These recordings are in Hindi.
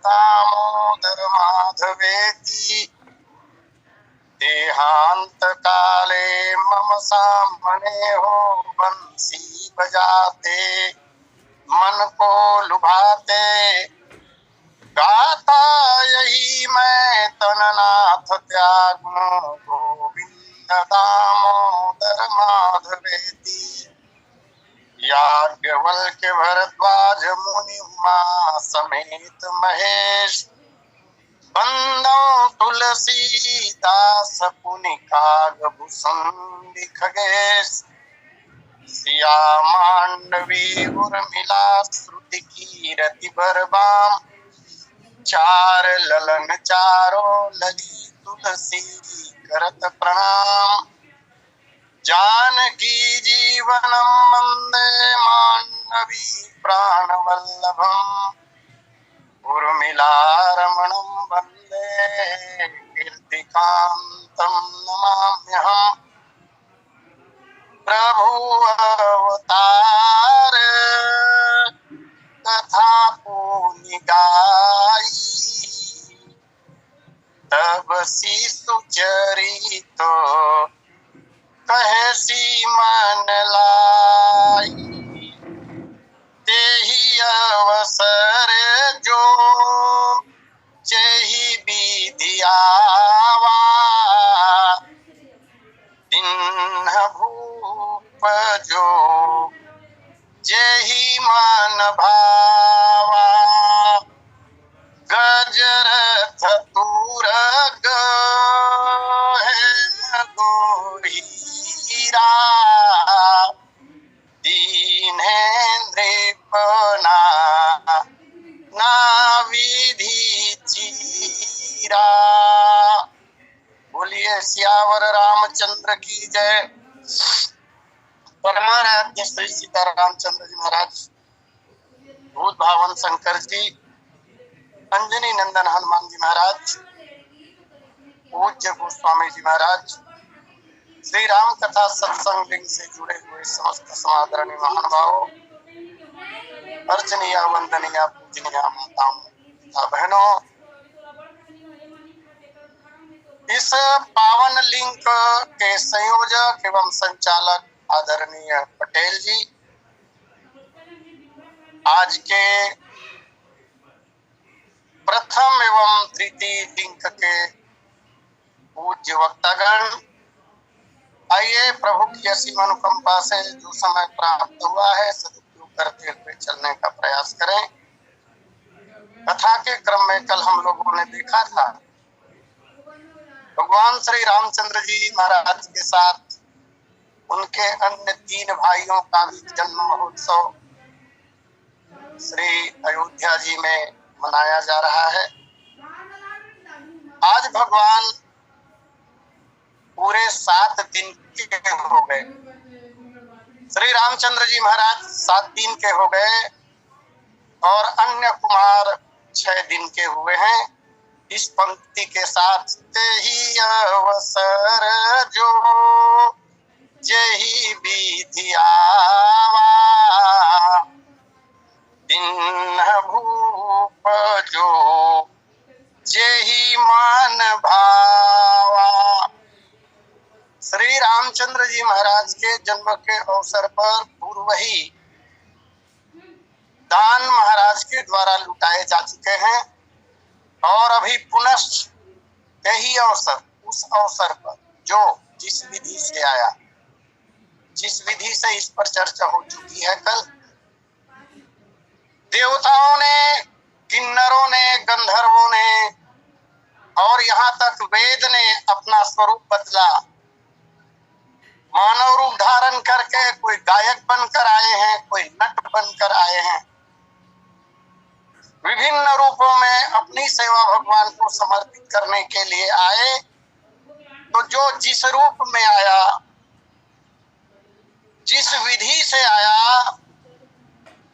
दामोदर माधवेति देहांत काले मम सामने हो बंसी बजाते मन को लुभाते गाता यही मैं तननाथ त्यागूं गोविंद दामोदर माधवेति याज्ञवल्क्य भरद्वाज मुनि उमा समेत महेश बंदौ तुलसीदास पुनि कागभूषुंडी खगेश सिया मांडवी उर्मिला श्रुति कीरति बरबाम चार ललन चारो लली तुलसी करत प्रणाम जानकी जीवनम वंदे मांडवी प्राणवल्लभम उर्मिला रमणं वंदे कीर्तिकांतं नमाम्यहम् प्रभु अवतार कथा पुनि गाई तब शिशु चरित कहे सी मन लाई तेहि अवसर जो जेहि विधि आवा दिन भूप जो जेहि मन भावा गजरथ तुरग है गोहीरा दीनेन्द्र पना ना विधि चीरा। बोलिए सियावर रामचंद्र की जय। परमाराध्य श्री सीतारामचंद्र जी महाराज, भूत भावन शंकर जी, अंजनी नंदन हनुमान जी महाराज, पूज्य गोस्वामी जी महाराज, श्री राम कथा सत्संग लिंग से जुड़े हुए समस्त समादरणीय महानुभावों, अर्चनीय वंदनीय पूजनीय माताओं तथा बहनों, इस पावन लिंक के संयोजक एवं संचालक आदरणीय पटेल जी, आज के प्रथम एवं तृतीय लिंक के पूज्य वक्तागण, आइए प्रभु की असीम अनुकंपा से जो समय प्राप्त हुआ है सदुपयोग करते हुए चलने का प्रयास करें। कथा के क्रम में कल हम लोगों ने देखा था भगवान श्री रामचंद्र जी महाराज के साथ उनके अन्य तीन भाइयों का भी जन्म महोत्सव श्री अयोध्या जी में मनाया जा रहा है। आज भगवान पूरे 7 दिन के हो गए, श्री रामचंद्र जी महाराज 7 दिन के हो गए और अन्य कुमार 6 दिन के हुए हैं। इस पंक्ति के साथ तेहि अवसर जो जेहि विधि आवा दिन भूप जो जेहि मन भावा। श्री रामचंद्र जी महाराज के जन्म के अवसर पर पूर्व ही दान महाराज के द्वारा लुटाए जा चुके हैं और अभी पुनश्च यही अवसर, उस अवसर पर जो जिस विधि से आया, जिस विधि से इस पर चर्चा हो चुकी है कल, देवताओं ने, किन्नरों ने, गंधर्वों ने और यहाँ तक वेद ने अपना स्वरूप बदला, मानव रूप धारण करके कोई गायक बनकर आए हैं, कोई नट बनकर आए हैं, विभिन्न रूपों में अपनी सेवा भगवान को समर्पित करने के लिए आए। तो जो जिस रूप में आया, जिस विधि से आया,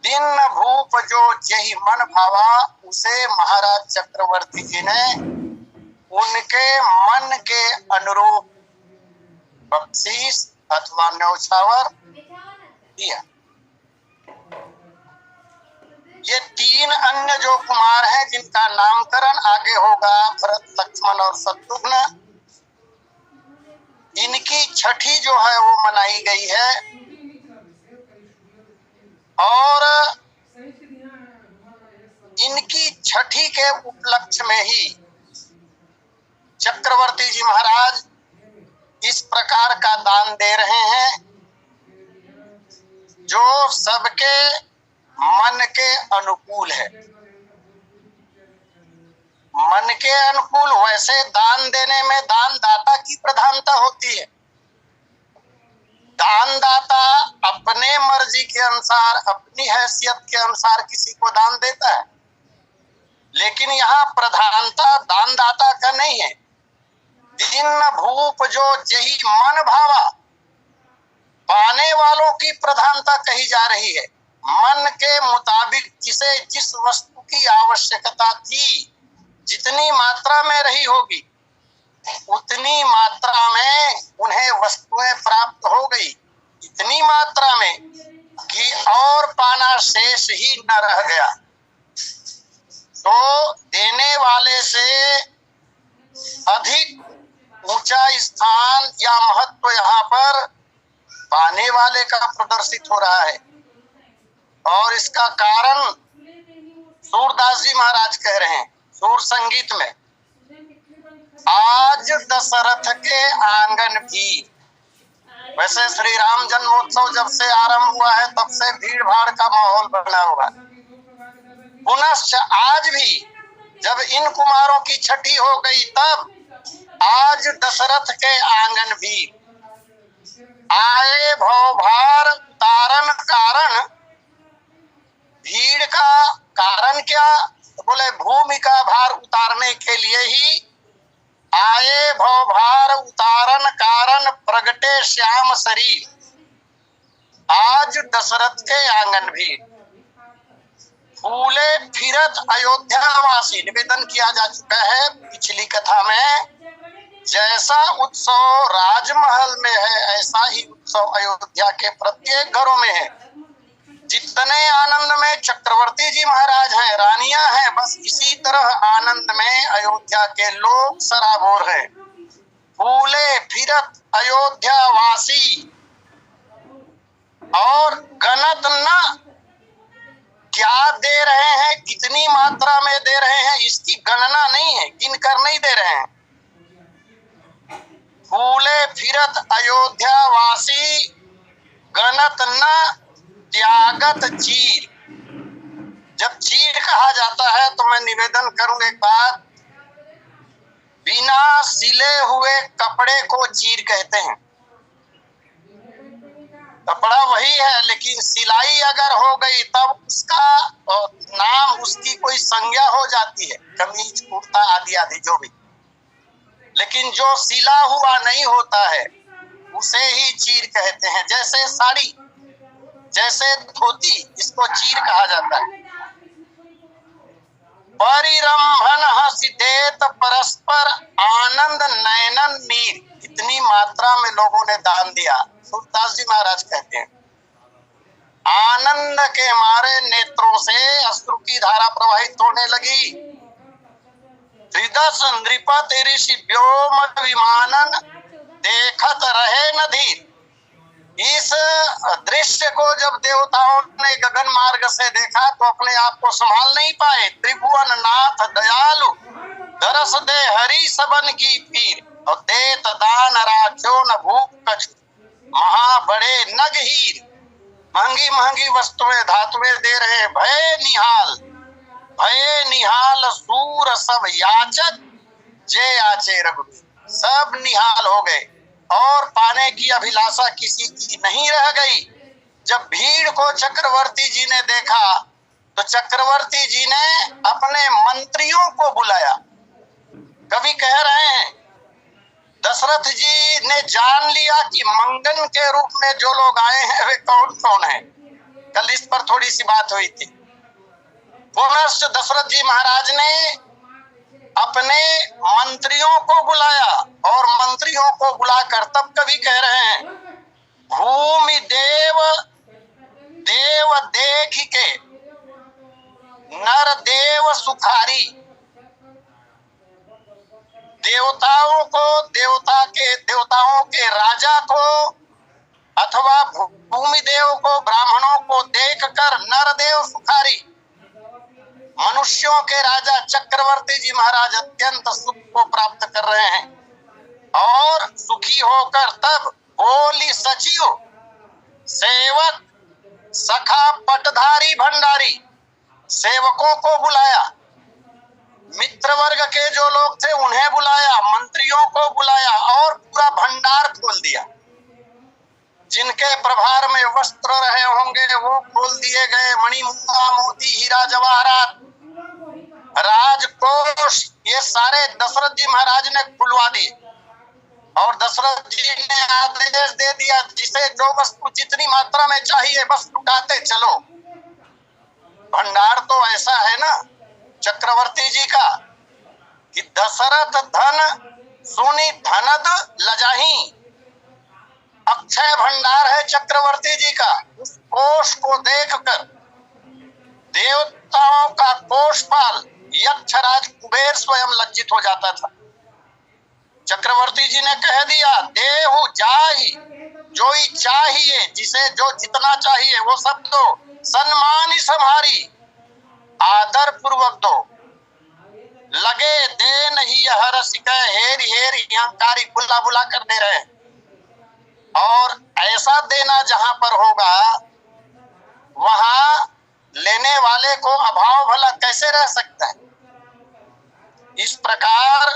दिन भूप जो जेहि मन भावा, उसे महाराज चक्रवर्ती जी ने उनके मन के अनुरूप बख्शीश अथवा न्यौछावर दिया। ये 3 अन्य जो कुमार हैं इनका नामकरण आगे होगा भरत, लक्ष्मण और शत्रुघ्न। इनकी छठी जो है वो मनाई गई है और इनकी छठी के उपलक्ष्य में ही चक्रवर्ती जी महाराज इस प्रकार का दान दे रहे हैं जो सबके मन के अनुकूल है। मन के अनुकूल वैसे दान देने में दानदाता की प्रधानता होती है। दानदाता अपने मर्जी के अनुसार, अपनी हैसियत के अनुसार किसी को दान देता है, लेकिन यहाँ प्रधानता दानदाता का नहीं है। दिन भूप जो जही मन भावा, पाने वालों की प्रधानता कही जा रही है। मन के मुताबिक जिसे जिस वस्तु की आवश्यकता थी, जितनी मात्रा में रही होगी उतनी मात्रा में उन्हें वस्तुएं प्राप्त हो गई, इतनी मात्रा में कि और पाना शेष ही न रह गया। तो देने वाले से अधिक ऊंचा स्थान या महत्व यहाँ पर पाने वाले का प्रदर्शित हो रहा है। और इसका कारण सूरदास जी महाराज कह रहे हैं सूर संगीत में, आज दशरथ के आंगन भी। वैसे श्री राम जन्मोत्सव जब से आरंभ हुआ है तब से भीड़ भाड़ का माहौल बना हुआ है। पुनश्च आज भी जब इन कुमारों की छठी हो गई तब आज दशरथ के आंगन भी आए भवभार तारण कारण। भीड़ का कारण क्या? बोले भूमि का भार उतारने के लिए ही आए भवभार उतारण कारण प्रगटे श्याम शरीर। आज दशरथ के आंगन भी फूले फिरत अयोध्यावासी। निवेदन किया जा चुका है पिछली कथा में, जैसा उत्सव राजमहल में है ऐसा ही उत्सव अयोध्या के प्रत्येक घरों में है। जितने आनंद में चक्रवर्ती जी महाराज हैं, रानियां हैं, बस इसी तरह आनंद में अयोध्या के लोग सराबोर हैं। फूले फिरत अयोध्यावासी और गणत न, क्या दे रहे हैं, कितनी मात्रा में दे रहे हैं, इसकी गणना नहीं है, गिन कर नहीं दे रहे हैं। फूले फिरत अयोध्यावासी गणत न त्यागत चीर। जब चीर कहा जाता है तो मैं निवेदन करूं एक बात, बिना सिले हुए कपड़े को चीर कहते हैं। कपड़ा वही है लेकिन सिलाई अगर हो गई तब उसका नाम, उसकी कोई संज्ञा हो जाती है, कमीज कुर्ता आदि आदि जो भी। लेकिन जो सिला हुआ नहीं होता है उसे ही चीर कहते हैं। जैसे साड़ी, जैसे धोती, इसको चीर कहा जाता है। परिरंभन हसिदेत परस्पर आनंद नयनन नीर। इतनी मात्रा में लोगों ने दान दिया। सूरदास जी महाराज कहते हैं आनंद के मारे नेत्रों से अश्रु की धारा प्रवाहित होने लगी। त्रिदश नृपत ऋषि व्योम विमानन देखत रहे नधीर। इस दृश्य को जब देवताओं ने गगन मार्ग से देखा तो अपने आप को संभाल नहीं पाए। त्रिभुवन नाथ दयालु दरस दे हरि सबन की पीर, और देत दान राख्यो न भूप कछु महा बड़े नग हीर। महंगी महंगी वस्तुएं धातुएं दे रहे, भय निहाल सूर सब याचक जे आचे रघुवीर। सब निहाल हो गए और पाने की अभिलाषा किसी की नहीं रह गई। जब भीड़ को चक्रवर्ती जी ने देखा तो चक्रवर्ती जी ने अपने मंत्रियों को बुलाया। कवि कह रहे हैं दशरथ जी ने जान लिया कि मंगन के रूप में जो लोग आए हैं वे कौन कौन हैं। कल इस पर थोड़ी सी बात हुई थी। पुनश्च दशरथ जी महाराज ने अपने मंत्रियों को बुलाया और मंत्रियों को बुलाकर तब कवि कह रहे हैं भूमि देव देव देख के नर देव सुखारी, देवताओं के राजा को अथवा भूमि देव को, ब्राह्मणों को देखकर नरदेव सुखारी, मनुष्यों के राजा चक्रवर्ती जी महाराज अत्यंत सुख को प्राप्त कर रहे हैं और सुखी होकर तब बोली सचिव सेवक सखा पटधारी भंडारी, सेवकों को बुलाया, मित्र वर्ग के जो लोग थे उन्हें बुलाया, मंत्रियों को बुलाया और पूरा भंडार खोल दिया। जिनके प्रभार में वस्त्र रहे होंगे वो खोल दिए गए, मणि मुक्ता मोती हीरा जवाहरात राजकोष ये सारे दशरथ जी महाराज ने खुलवा दिए और दशरथ जी ने आदेश दे दिया जिसे जो वस्तु जितनी मात्रा में चाहिए बस लुटाते चलो। भंडार तो ऐसा है ना चक्रवर्ती जी का कि दशरथ धन सुनी धनद लजाही, अक्षय भंडार है चक्रवर्ती जी का। उस कोष को देखकर देवताओं का कोषपाल यक्षराज कुबेर स्वयं लज्जित हो जाता था। चक्रवर्ती जी ने कह दिया देहु जाहि, जो ही चाहिए जिसे जो जितना चाहिए वो सब दो, सम्मान ही सम्हारी, आदर पूर्वक दो, लगे दे नहीं यह रसिक हेर हेर अहंकारी बुला बुला कर दे रहे और ऐसा देना जहां पर होगा वहां लेने वाले को अभाव भला कैसे रह सकता है। इस प्रकार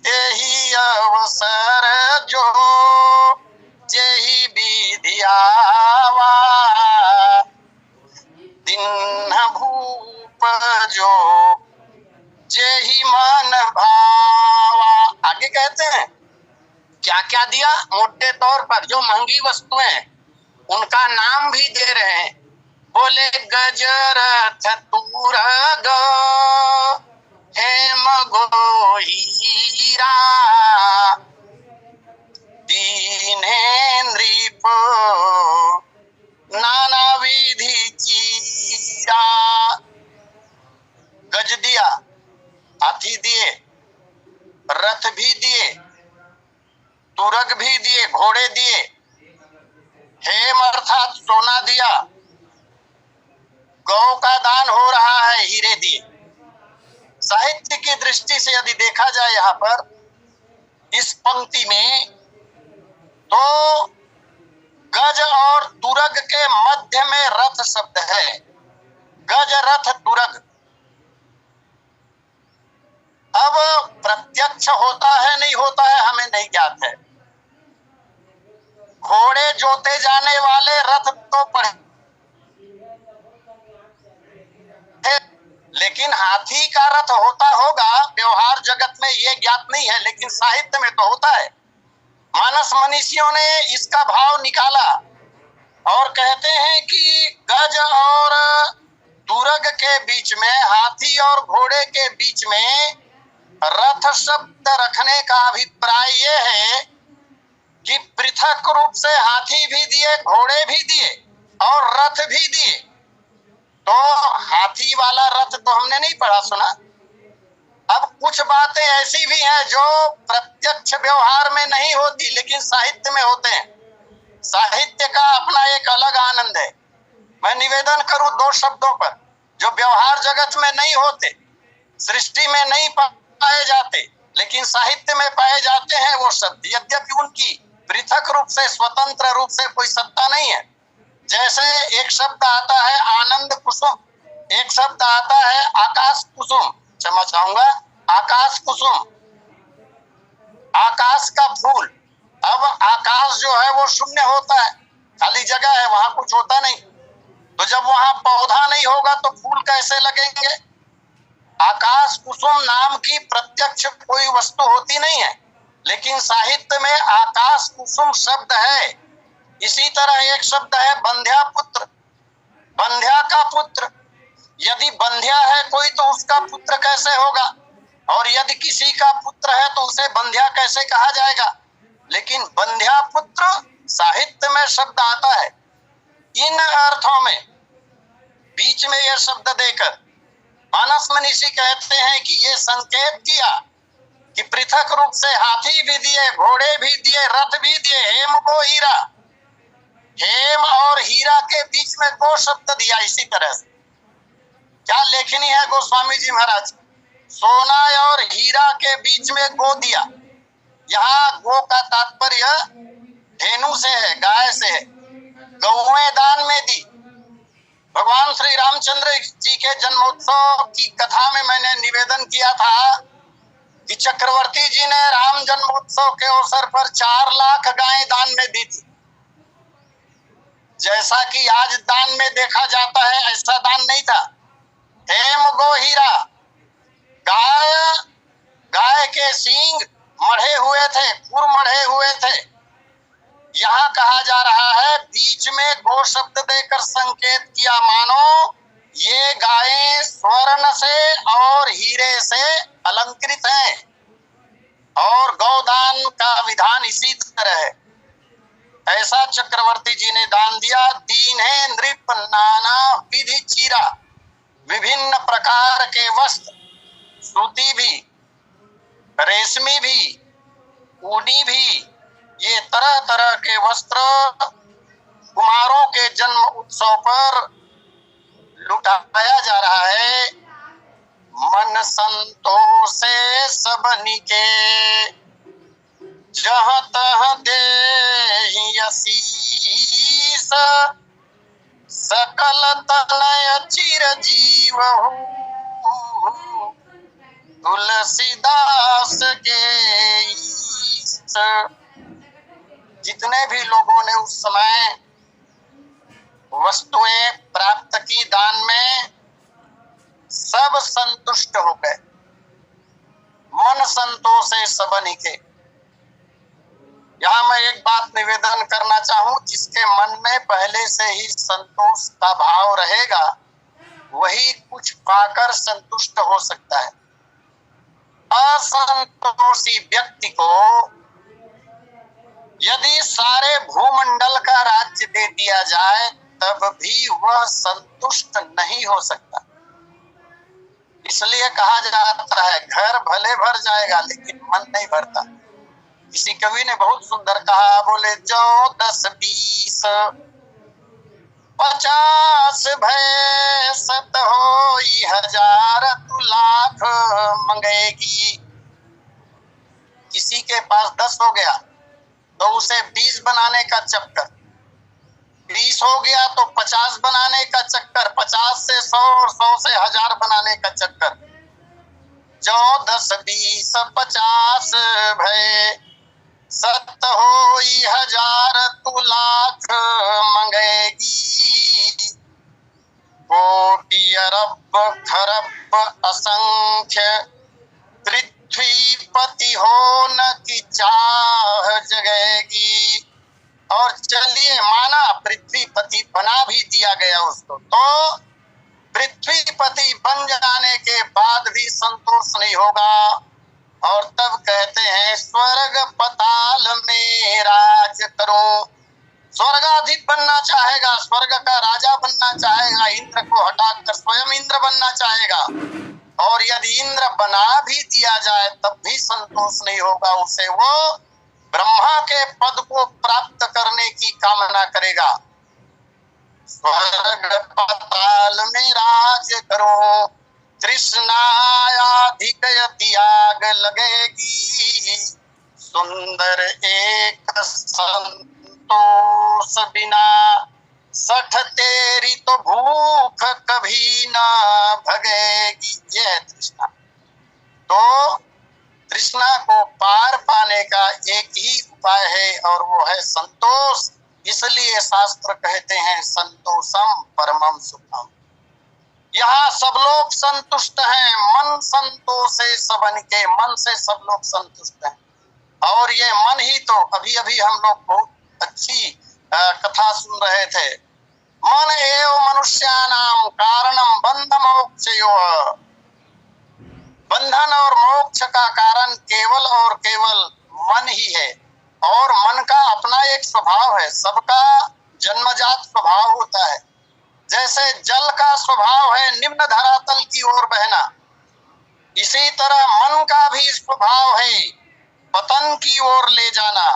यही अवसर जो जेहि विधियावा, दिन भूप जो जेहि मन भावा। आगे कहते हैं क्या क्या दिया, मोटे तौर पर जो महंगी वस्तुएं उनका नाम भी दे रहे हैं। बोले गजरथ तुरग हेम गो हीरा, दीनेन्द्रिप नाना विधि चीरा। गज दिया, हाथी दिए, रथ भी दिए, तुरग भी दिए, घोड़े दिए, हेम अर्थात सोना दिया, गौ का दान हो रहा है, हीरे दिए। साहित्य की दृष्टि से यदि देखा जाए यहाँ पर इस पंक्ति में तो गज और तुरग के मध्य में रथ शब्द है। गज रथ तुरग। अब प्रत्यक्ष होता है नहीं होता है हमें नहीं ज्ञात है। घोड़े जोते जाने वाले रथ तो पढ़े, लेकिन हाथी का रथ होता होगा व्यवहार जगत में ये ज्ञात नहीं है, लेकिन साहित्य में तो होता है। मानस मनीषियों ने इसका भाव निकाला और कहते हैं कि गज और तुरग के बीच में, हाथी और घोड़े के बीच में रथ शब्द रखने का अभिप्राय ये है कि पृथक रूप से हाथी भी दिए, घोड़े भी दिए और रथ भी दिए। तो हाथी वाला रथ तो हमने नहीं पढ़ा सुना। अब कुछ बातें ऐसी भी हैं जो प्रत्यक्ष व्यवहार में नहीं होती लेकिन साहित्य में होते हैं। साहित्य का अपना एक अलग आनंद है। मैं निवेदन करूं दो शब्दों पर जो व्यवहार जगत में नहीं होते, सृष्टि में नहीं पाए जाते, लेकिन साहित्य में पाए जाते हैं वो शब्द, यद्यपि उनकी पृथक रूप से स्वतंत्र रूप से कोई सत्ता नहीं है। जैसे एक शब्द आता है आनंद कुसुम, एक शब्द आता है आकाश कुसुम, क्षमा चाहूंगा आकाश कुसुम, आकाश का फूल। अब आकाश जो है वो शून्य होता है, खाली जगह है, वहां कुछ होता नहीं। तो जब वहां पौधा नहीं होगा तो फूल कैसे लगेंगे। आकाश कुसुम नाम की प्रत्यक्ष कोई वस्तु होती नहीं है, लेकिन साहित्य में आकाश कुसुम शब्द है। इसी तरह एक शब्द है बंध्या पुत्र, बंध्या का पुत्र। यदि बंध्या है कोई तो उसका पुत्र कैसे होगा, और यदि किसी का पुत्र है तो उसे बंध्या कैसे कहा जाएगा। लेकिन बंध्या पुत्र साहित्य में शब्द आता है। इन अर्थों में बीच में यह शब्द देकर मानस मनीषी कहते हैं कि ये संकेत किया कि पृथक रूप से हाथी भी दिए, घोड़े भी दिए, रथ भी दिए, हेम को हीरा, हेम और हीरा के बीच में गो शब्द दिया। इसी तरह से क्या लेखनी है गोस्वामी जी महाराज, सोना और हीरा के बीच में गो दिया। यहाँ गो का तात्पर्य धेनु से है, गाय से है। गौएं दान में दी। भगवान श्री रामचंद्र जी के जन्मोत्सव की कथा में मैंने निवेदन किया था कि चक्रवर्ती जी ने राम जन्मोत्सव के अवसर पर 4 लाख गायें दान में दी थी। जैसा कि आज दान में देखा जाता है, ऐसा दान नहीं था। हेम गो हीरा, गाय के सींग मढ़े हुए थे, खुर मढ़े हुए थे। यहाँ कहा जा रहा है बीच में गो शब्द देकर संकेत किया, मानो ये गायें स्वर्ण से और हीरे से अलंकृत हैं और गौदान का विधान इसी तरह है। ऐसा चक्रवर्ती जी ने दान दिया। दीन है नृप नाना विधि चीरा, विभिन्न प्रकार के वस्त्र, सूती भी, रेशमी भी, ऊनी भी, ये तरह तरह के वस्त्र कुमारों के जन्म उत्सव पर लुटाया जा रहा है। मन संतोषे सबनी के, जहाँ तहाँ देहि असीस, सकल तनय चिरजीव हूँ, तुलसीदास के ईस। जितने भी लोगों ने उस समय वस्तुएं प्राप्त की दान में, सब संतुष्ट हो गए। मन संतोषे सबनी के। यहाँ मैं एक बात निवेदन करना चाहूं, जिसके मन में पहले से ही संतोष का भाव रहेगा वही कुछ पाकर संतुष्ट हो सकता है। असंतोषी व्यक्ति को यदि सारे भूमंडल का राज्य दे दिया जाए तब भी वह संतुष्ट नहीं हो सकता। इसलिए कहा जाता है घर भले भर जाएगा लेकिन मन नहीं भरता। किसी कवि ने बहुत सुंदर कहा, बोले जो 10 20 50 भय 100 होई 1000 तू लाख मंगेगी। किसी के पास 10 हो गया तो उसे 20 बनाने का चक्कर, 20 हो गया तो 50 बनाने का चक्कर, 50 से 100 और 100 से 1000 बनाने का चक्कर। जो 10 20 50 भय 100 होई 1000 तू लाख मंगेगी। कोटि अरब खरब असंख्य पृथ्वीपति हो न की चाह जगेगी। और चलिए माना पृथ्वीपति बना भी दिया गया उसको, तो पृथ्वीपति बन जाने के बाद भी संतोष नहीं होगा। और तब कहते हैं स्वर्ग पताल में राज करो। स्वर्गाधिप बनना चाहेगा, स्वर्ग का राजा बनना चाहेगा, इंद्र को हटाकर स्वयं इंद्र बनना चाहेगा। और यदि इंद्र बना भी दिया जाए तब भी संतोष नहीं होगा उसे, वो ब्रह्मा के पद को प्राप्त करने की कामना करेगा। स्वर्ग पाताल में राज करो, तृष्णायाधिक आग लगेगी। सुंदर एक संतोष बिना, 60 तेरी तो भूख कभी ना भगेगी। यह है तृष्णा। तो तृष्णा को पार पाने का एक ही उपाय है और वो है संतोष। इसलिए शास्त्र कहते हैं संतोषम परमम सुखम। यहाँ सब लोग संतुष्ट हैं। मन संतोषे सबन के, मन से सब लोग संतुष्ट हैं। और ये मन ही तो अभी अभी हम लोग बहुत अच्छी कथा सुन रहे थे। मन एव मनुष्यानाम कारणम बंध मोक्षयोः। बंधन और मोक्ष का कारण केवल और केवल मन ही है। और मन का अपना एक स्वभाव है, सबका जन्मजात स्वभाव होता है। जैसे जल का स्वभाव है निम्न धरातल की ओर बहना, इसी तरह मन का भी स्वभाव है पतन की ओर ले जाना।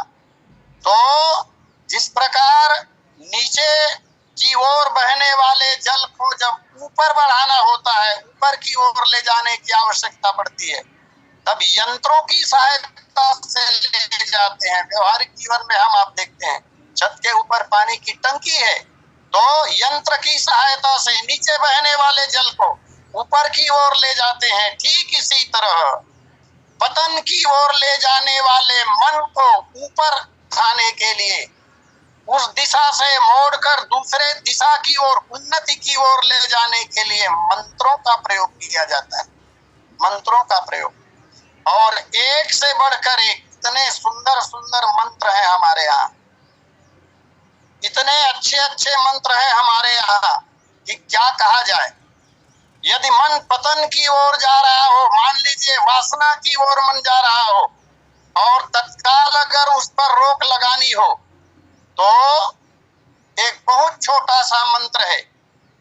तो जिस प्रकार नीचे की ओर बहने वाले जल को जब ऊपर बढ़ाना होता है, ऊपर की ओर ले जाने की आवश्यकता पड़ती है, तब यंत्रों की सहायता से ले जाते हैं। व्यवहारिक जीवन में हम आप देखते हैं छत के ऊपर पानी की टंकी है, तो यंत्र की सहायता से नीचे बहने वाले जल को ऊपर की ओर ले जाते हैं। ठीक इसी तरह पतन की ओर ले जाने वाले मन को ऊपर उठाने के लिए उस दिशा से मोड़कर दूसरे दिशा की ओर, उन्नति की ओर ले जाने के लिए मंत्रों का प्रयोग किया जाता है। मंत्रों का प्रयोग, और एक से बढ़कर एक इतने सुंदर सुंदर मंत्र हैं हमारे यहाँ, इतने अच्छे अच्छे मंत्र हैं हमारे यहाँ कि क्या कहा जाए। यदि मन पतन की ओर जा रहा हो, मान लीजिए वासना की ओर मन जा रहा हो, और तत्काल अगर उस पर रोक लगानी हो, तो एक बहुत छोटा सा मंत्र है,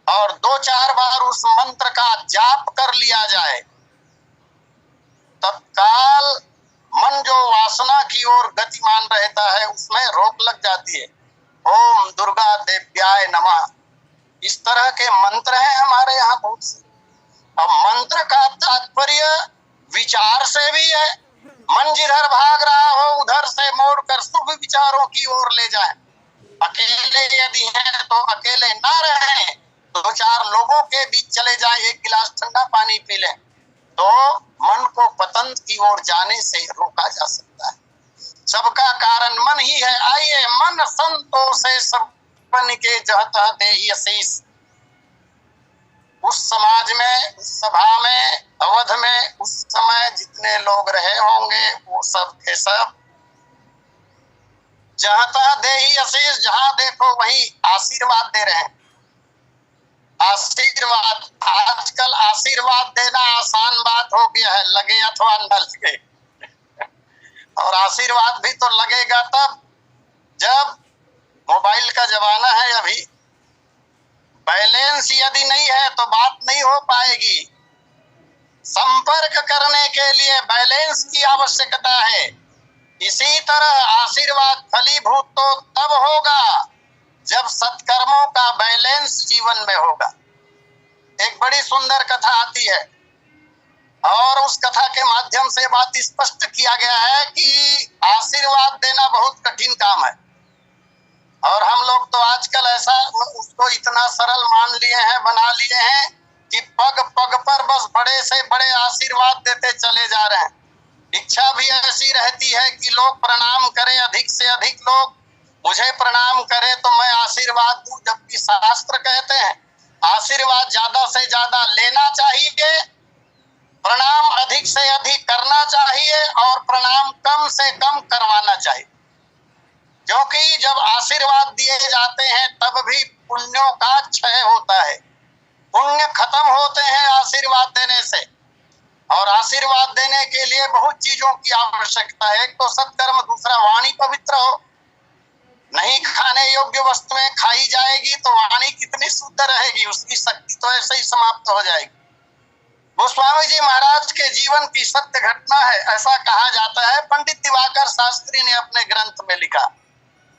और 2-4 बार उस मंत्र का जाप कर लिया जाए, तत्काल मन जो वासना की ओर गतिमान रहता है उसमें रोक लग जाती है। ओम दुर्गा देव्याय नमः, इस तरह के मंत्र हैं हमारे यहाँ बहुत से। अब मंत्र का तात्पर्य विचार से भी है, मन जिधर भाग रहा हो उधर से मोड़कर शुभ विचारों की ओर ले जाए। अकेले यदि हैं तो अकेले ना रहें, 2-4 लोगों के बीच चले जाएं, एक गिलास ठंडा पानी पी लें, तो मन को पतन की ओर जाने से रोका जा सकता है। सबका कारण मन ही है। आइए मन संतोषे सब बन के जहता देहि असीस। उस समाज में, उस सभा में, अवध में उस समय जितने लोग रहे होंगे वो सब के सब जहता देहि असीस, जहां देखो वही आशीर्वाद दे रहे हैं। आशीर्वाद, आजकल आशीर्वाद देना आसान बात हो गया है, लगे अथवा न लगे। और आशीर्वाद भी तो लगेगा तब जब मोबाइल का जमाना है। अभी बैलेंस यदि नहीं है तो बात नहीं हो पाएगी। संपर्क करने के लिए बैलेंस की आवश्यकता है। इसी तरह आशीर्वाद फलीभूत तो तब होगा जब सत्कर्मों का बैलेंस जीवन में होगा। एक बड़ी सुंदर कथा आती है, और उस कथा के माध्यम से बात स्पष्ट किया गया है कि आशीर्वाद देना बहुत कठिन काम है। और हम लोग तो आजकल ऐसा उसको इतना सरल मान लिए हैं, बना लिए हैं कि पग पग पर बस बड़े से बड़े आशीर्वाद देते चले जा रहे हैं। इच्छा भी ऐसी रहती है कि लोग प्रणाम करें, अधिक से अधिक लोग मुझे प्रणाम करें तो मैं आशीर्वाद दूं, जबकि शास्त्र कहते हैं आशीर्वाद ज्यादा से ज्यादा लेना चाहिए, प्रणाम अधिक से अधिक करना चाहिए, और प्रणाम कम से कम करवाना चाहिए। क्योंकि जब आशीर्वाद दिए जाते हैं तब भी पुण्यों का क्षय होता है, पुण्य खत्म होते हैं आशीर्वाद देने से। और आशीर्वाद देने के लिए बहुत चीजों की आवश्यकता है। एक तो सत्कर्म, दूसरा वाणी पवित्र हो। नहीं खाने योग्य वस्तुएं खाई जाएगी तो वाणी कितनी शुद्ध रहेगी, उसकी शक्ति तो ऐसे ही समाप्त हो जाएगी। गोस्वामी जी महाराज के जीवन की सत्य घटना है। ऐसा कहा जाता है, पंडित दिवाकर शास्त्री ने अपने ग्रंथ में लिखा,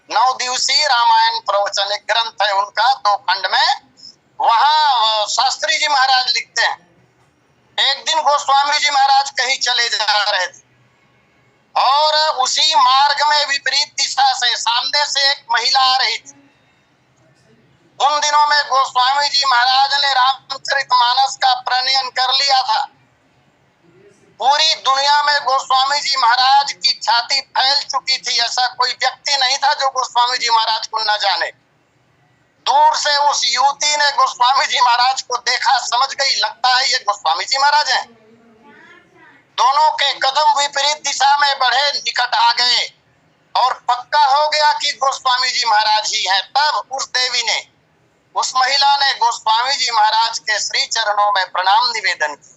9 दिवसीय रामायण प्रवचन एक ग्रंथ है उनका, 2 खंड में। वहां शास्त्री जी महाराज लिखते हैं, एक दिन गोस्वामी जी महाराज कहीं चले जा रहे थे, और उसी मार्ग में विपरीत दिशा से सामने से एक महिला आ रही थी। उन दिनों में गोस्वामी जी महाराज ने रामचरितमानस का प्रणयन कर लिया था। पूरी दुनिया में गोस्वामी जी महाराज की ख्याति फैल चुकी थी। ऐसा कोई व्यक्ति नहीं था जो गोस्वामी जी महाराज को न जाने। दूर से उस युवती ने गोस्वामी जी महाराज को देखा, समझ गई लगता है ये गोस्वामी जी महाराज हैं। दोनों के कदम विपरीत दिशा में बढ़े, निकट आ गए और पक्का हो गया कि गोस्वामी जी महाराज ही हैं। तब उस देवी ने, उस महिला ने गोस्वामी जी महाराज के श्री चरणों में प्रणाम निवेदन किया।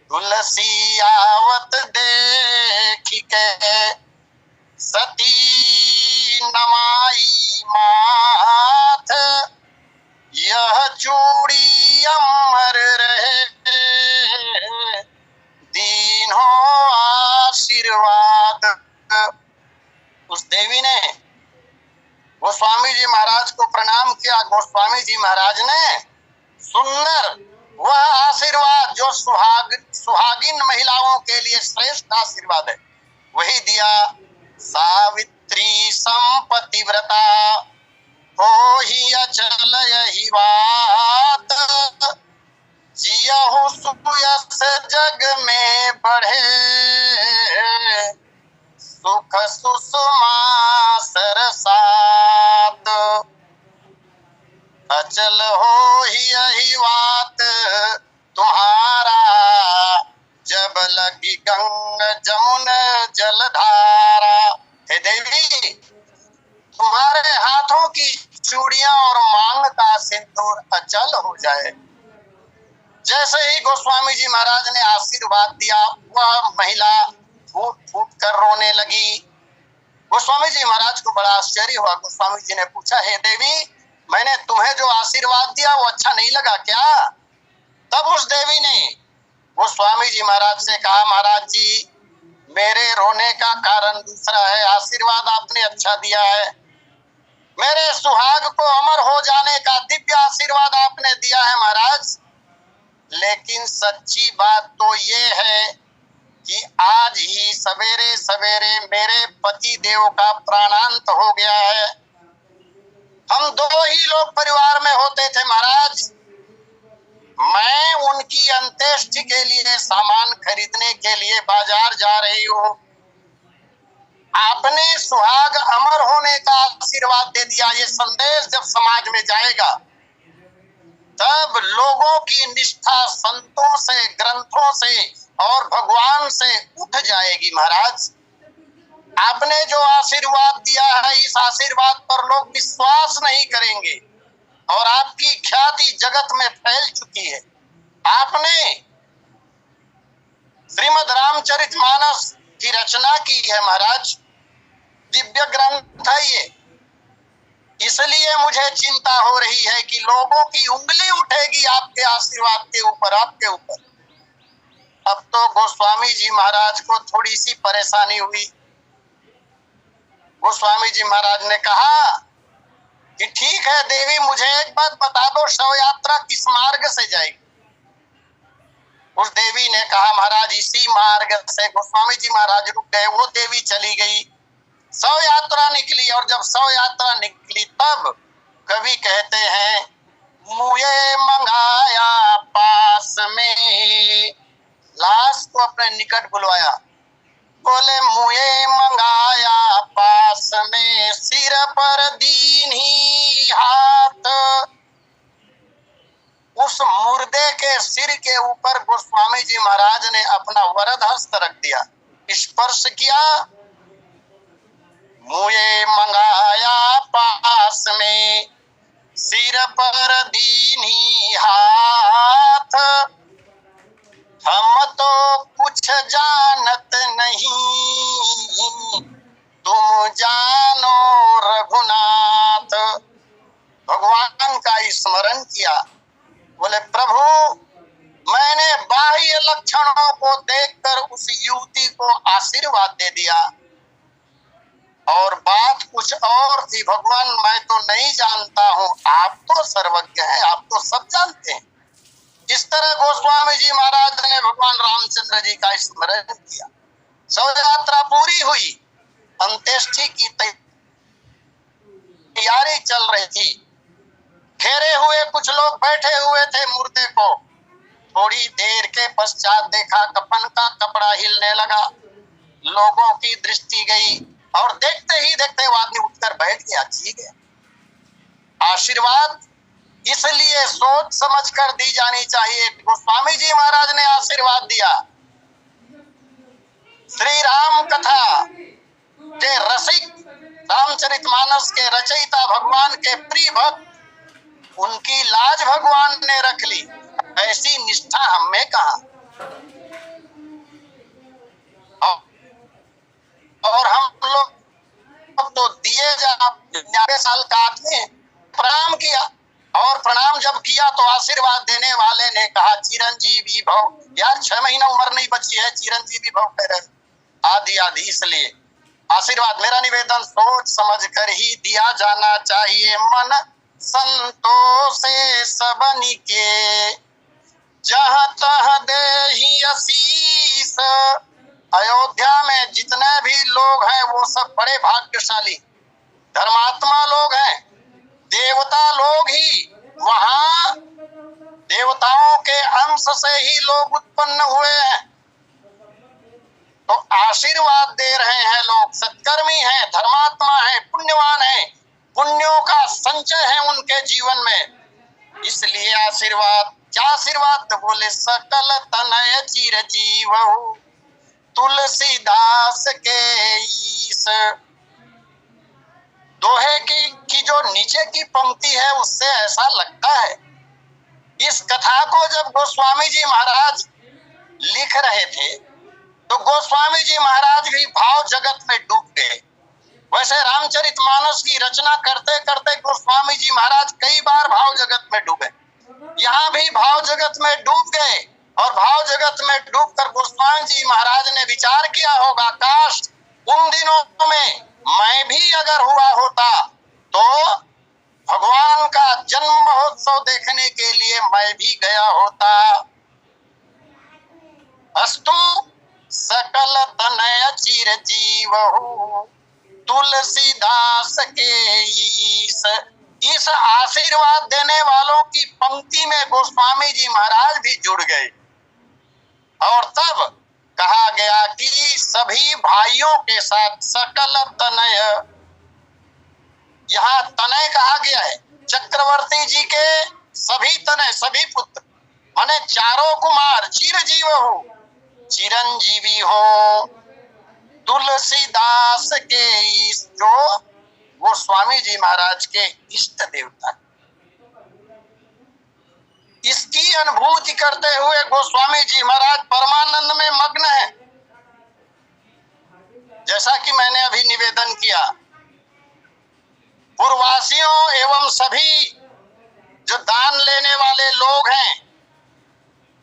तुलसी आवत देखी के सती नमाई माथ, चूड़ी अमर रहे, दीनो आशीर्वाद। उस देवी ने गोस्वामी जी महाराज को प्रणाम किया। गोस्वामी जी महाराज ने सुंदर वह आशीर्वाद जो सुहागिन महिलाओं के लिए श्रेष्ठ आशीर्वाद है वही दिया। सावित्री संपति व्रता हो ही अचल यही बात, जियहु सुयस जग में बढ़े, सुख सुषमा सरसात। अचल हो ही यही बात तुम्हारा, जब लगी गंग जमुन जलधारा। हे देवी, तुम्हारे हाथों की चूड़ियां और मांग का सिंदूर अचल हो जाए। जैसे ही गोस्वामी जी महाराज ने आशीर्वाद दिया, वह महिला फूट फूट कर रोने लगी। गोस्वामी जी महाराज को बड़ा आश्चर्य हुआ। गोस्वामी जी ने पूछा, हे देवी, मैंने तुम्हें जो आशीर्वाद दिया वो अच्छा नहीं लगा क्या? तब उस देवी ने गोस्वामी जी महाराज से कहा, महाराज जी, मेरे रोने का कारण दूसरा है। आशीर्वाद आपने अच्छा दिया है, मेरे सुहाग को अमर हो जाने का दिव्य आशीर्वाद आपने दिया है महाराज, लेकिन सच्ची बात तो ये है कि आज ही सवेरे सवेरे मेरे पति देव का प्राणांत हो गया है। हम दो ही लोग परिवार में होते थे महाराज। मैं उनकी अंत्येष्टि के लिए सामान खरीदने के लिए बाजार जा रही हूँ। आपने सुहाग अमर होने का आशीर्वाद दे दिया। ये संदेश जब समाज में जाएगा तब लोगों की निष्ठा संतों से, ग्रंथों से और भगवान से उठ जाएगी महाराज। आपने जो आशीर्वाद दिया है, इस आशीर्वाद पर लोग विश्वास नहीं करेंगे और आपकी ख्याति जगत में फैल चुकी है। आपने श्रीमद् रामचरितमानस की रचना की है महाराज, दिव्य ग्रंथ है ये। इसलिए मुझे चिंता हो रही है कि लोगों की उंगली उठेगी आपके आशीर्वाद के ऊपर, आपके ऊपर। अब तो गोस्वामी जी महाराज को थोड़ी सी परेशानी हुई। गोस्वामी जी महाराज ने कहा कि ठीक है देवी, मुझे एक बात बता दो, शव यात्रा किस मार्ग से जाएगी? उस देवी ने कहा, महाराज इसी मार्ग से। गोस्वामी जी महाराज रुक गए, वो देवी चली गई, शव यात्रा निकली। और जब शव यात्रा निकली तब कवि कहते हैं, मुझे मंगाया पास में, लाश को अपने निकट बुलवाया, बोले मुझे मंगाया पास में, सिर पर दीन्ही हाथ। उस मुर्दे के सिर के ऊपर गोस्वामी जी महाराज ने अपना वरद हस्त रख दिया, स्पर्श किया। मुझे मंगाया पास में, सिर पर दीन्ही हाथ, हम तो कुछ जानत नहीं, तुम जानो रघुनाथ। भगवान का स्मरण किया, बोले प्रभु, मैंने बाह्य लक्षणों को देखकर उस युवती को आशीर्वाद दे दिया और बात कुछ और थी। भगवान, मैं तो नहीं जानता हूँ, आप तो सर्वज्ञ हैं, आप तो सब जानते हैं। इस तरह गोस्वामी जी महाराज ने भगवान रामचंद्र जी का स्मरण किया। शव यात्रा पूरी हुई, अंत्येष्टि की तैयारी चल रही थी। घेरे हुए कुछ लोग बैठे हुए थे मुर्दे को। थोड़ी देर के पश्चात देखा कफन का कपड़ा हिलने लगा, लोगों की दृष्टि गई और देखते ही देखते वो आदमी उठकर बैठ गया। ठीक है, आशीर्वाद इसलिए सोच समझ कर दी जानी चाहिए। गोस्वामी जी महाराज ने आशीर्वाद दिया। श्री राम कथा के रसिक, रामचरितमानस के रचयिता, भगवान के प्रिय भक्त, उनकी लाज भगवान ने रख ली। ऐसी निष्ठा हमें कहा। और हम लोग तो दिए जा 99 साल का आदमी प्रणाम किया, और प्रणाम जब किया तो आशीर्वाद देने वाले ने कहा चिरंजीवी भव। यार 6 महीना उम्र नहीं बची है, चिरंजीवी भव कह रहे, आदि आदि, इसलिए आशीर्वाद। मेरा निवेदन सोच समझ कर ही दिया जाना चाहिए, मन संतोष से सबनी के, जहाँ तह देहि आशीष। अयोध्या में जितने भी लोग हैं वो सब बड़े भाग्यशाली धर्मात्मा लोग हैं, देवता लोग ही, वहां देवताओं के अंश से ही लोग उत्पन्न हुए हैं। तो आशीर्वाद दे रहे हैं लोग, सत्कर्मी हैं, धर्मात्मा हैं, पुण्यवान हैं, पुण्यों का संचय है उनके जीवन में, इसलिए आशीर्वाद। क्या आशीर्वाद? तो बोले सकल तनय चिर जीवहु तुलसीदास के ईस। दोहे की जो नीचे की पंक्ति है उससे ऐसा लगता है, इस कथा को जब गोस्वामी जी महाराज लिख रहे थे तो गोस्वामी जी महाराज भी भाव जगत में डूब गए। वैसे रामचरितमानस की रचना करते करते गोस्वामी जी महाराज कई बार भाव जगत में डूबे, यहाँ भी भाव जगत में डूब गए। और भाव जगत में डूबकर गोस्वामी जी महाराज ने विचार किया होगा, काश उन दिनों में मैं भी अगर हुआ होता तो भगवान का जन्म महोत्सव देखने के लिए मैं भी गया होता। अस्तु सकल तनय चिर जीवहु तुलसीदास के ईस। इस आशीर्वाद देने वालों की पंक्ति में गोस्वामी जी महाराज भी जुड़ गए। और तब कहा गया कि सभी भाइयों के साथ सकल तनय, यहाँ तनय कहा गया है चक्रवर्ती जी के सभी तनय, सभी पुत्र, माने चारों कुमार, चिरजीव हो, चिरंजीवी हो तुलसीदास के, जो गोस्वामी जी महाराज के इष्ट देवता। इसकी अनुभूति करते हुए गोस्वामी जी महाराज परमानंद में मग्न है। जैसा कि मैंने अभी निवेदन किया, पूर्ववासियों एवं सभी जो दान लेने वाले लोग हैं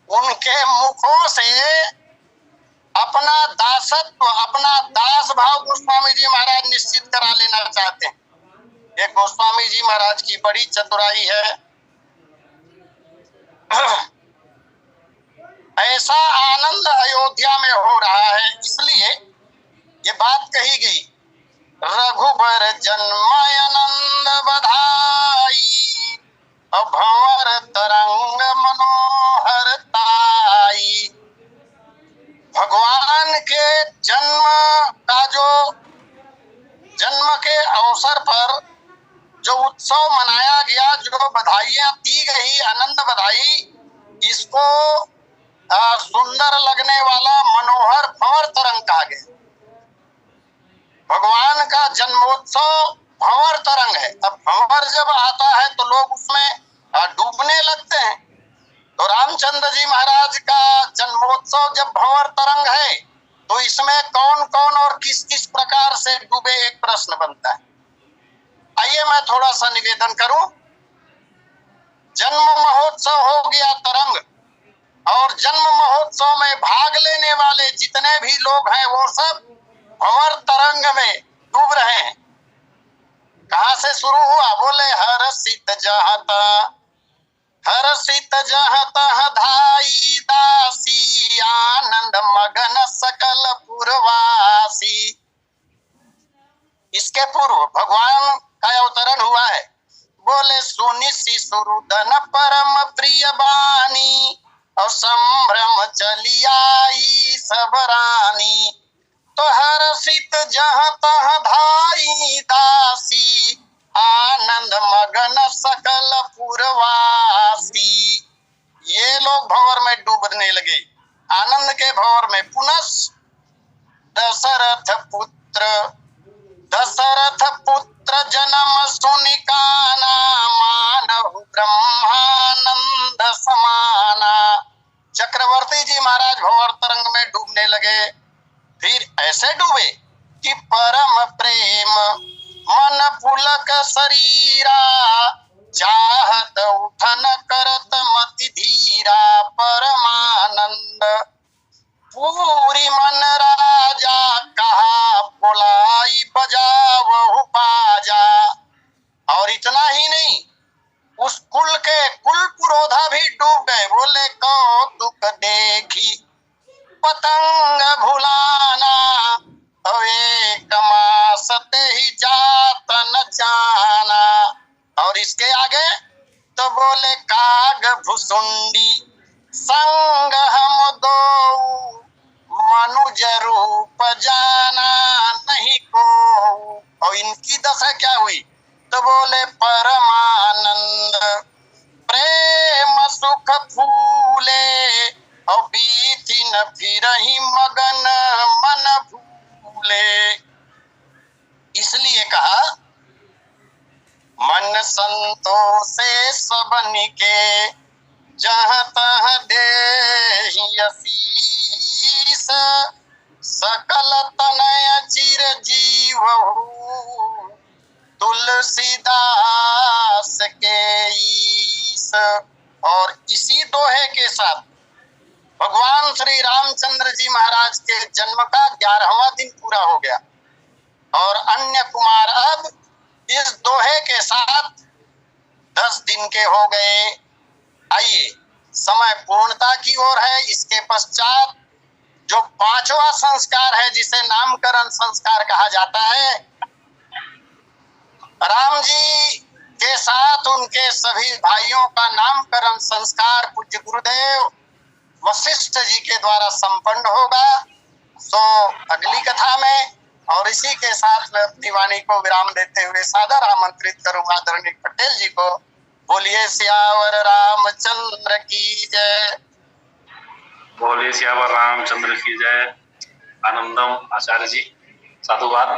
उनके मुखों से अपना दासत्व, अपना दास भाव गोस्वामी जी महाराज निश्चित करा लेना चाहते हैं। ये गोस्वामी जी महाराज की बड़ी चतुराई है। ऐसा आनंद अयोध्या में हो रहा है, इसलिए ये बात कही गई, रघुबर जन्मानंद बधाई, भंवर तरंग मनोहर ताई। भगवान के जन्म का जन्म के अवसर पर जो उत्सव मनाया गया, जो बधाइयां दी गई, आनंद बधाई, इसको सुंदर लगने वाला मनोहर भंवर तरंग कहा गया। भगवान का जन्मोत्सव भंवर तरंग है। अब भंवर जब आता है तो लोग उसमें डूबने लगते हैं। तो रामचंद्र जी महाराज का जन्मोत्सव जब भंवर तरंग है तो इसमें कौन कौन और किस किस प्रकार से डूबे, एक प्रश्न बनता है। आइए मैं थोड़ा सा निवेदन करूं। जन्म महोत्सव हो गया तरंग, और जन्म महोत्सव में भाग लेने वाले जितने भी लोग हैं वो सब भंवर तरंग में डूब रहे हैं। कहां से शुरू हुआ? बोले हर्षित जहता, हर्षित जहत धाई दासी, आनंद मगन सकल पुरवासी। इसके पूर्व भगवान का अवतरण हुआ है। बोले सुनि शिशुरुदन परम प्रिय बानी, और संभ्रम चली आई सब रानी। तो हर्षित जहाँ तह धाई दासी, आनंद मगन सकल पुरवासी। ये लोग भंवर में डूबने लगे, आनंद के भंवर में। पुनः दशरथ पुत्र जन्म सुनि काना, मानहु ब्रह्मानंद समाना। चक्रवर्ती जी महाराज भंवर तरंग में डूबने लगे। फिर ऐसे डूबे कि परम प्रेम मन पुलक शरीरा, चाहत उठन करत मति धीरा परमानंद। पूरी मन राजा कहा बुलाई बजावहु बाजा। और इतना ही नहीं, उस कुल के कुल पुरोधा भी डूब गए। बोले कौतुक देखी पतंग भुलाना, एक मासते ही जात न जाना। और इसके आगे तो बोले काग भुसुंडी संग हम दो, मनुज रूप जाना नहीं को। और इनकी दशा क्या हुई तो बोले परमानंद प्रेम सुख फूले, और बीती न फिरहि मगन मन भूले। इसलिए कहा मन संतोषे सबनि के, जहाँ तहाँ देहि असीस। सकल तनय चिर जीवहु, तुलसीदास के ईस। और इसी दोहे के साथ भगवान श्री रामचंद्र जी महाराज के जन्म का 11वां दिन पूरा हो गया। और अन्य कुमार अब इस दोहे के साथ 10 दिन के हो गए। आइए समय पूर्णता की ओर है। इसके पश्चात जो 5वां संस्कार है, जिसे नामकरण संस्कार कहा जाता है, राम जी के साथ उनके सभी भाइयों का नामकरण संस्कार पूज्य गुरुदेव वशिष्ठ जी के द्वारा संपन्न होगा। सो अगली कथा में, और इसी के साथ मैं अपनी वाणी को विराम देते हुए सादर आमंत्रित करूंगा आदरणीय पटेल जी को। बोलिए सियावर रामचंद्र की जय। बोलिए सियावर रामचंद्र की जय। आनंदम आचार्य जी, साधुवाद।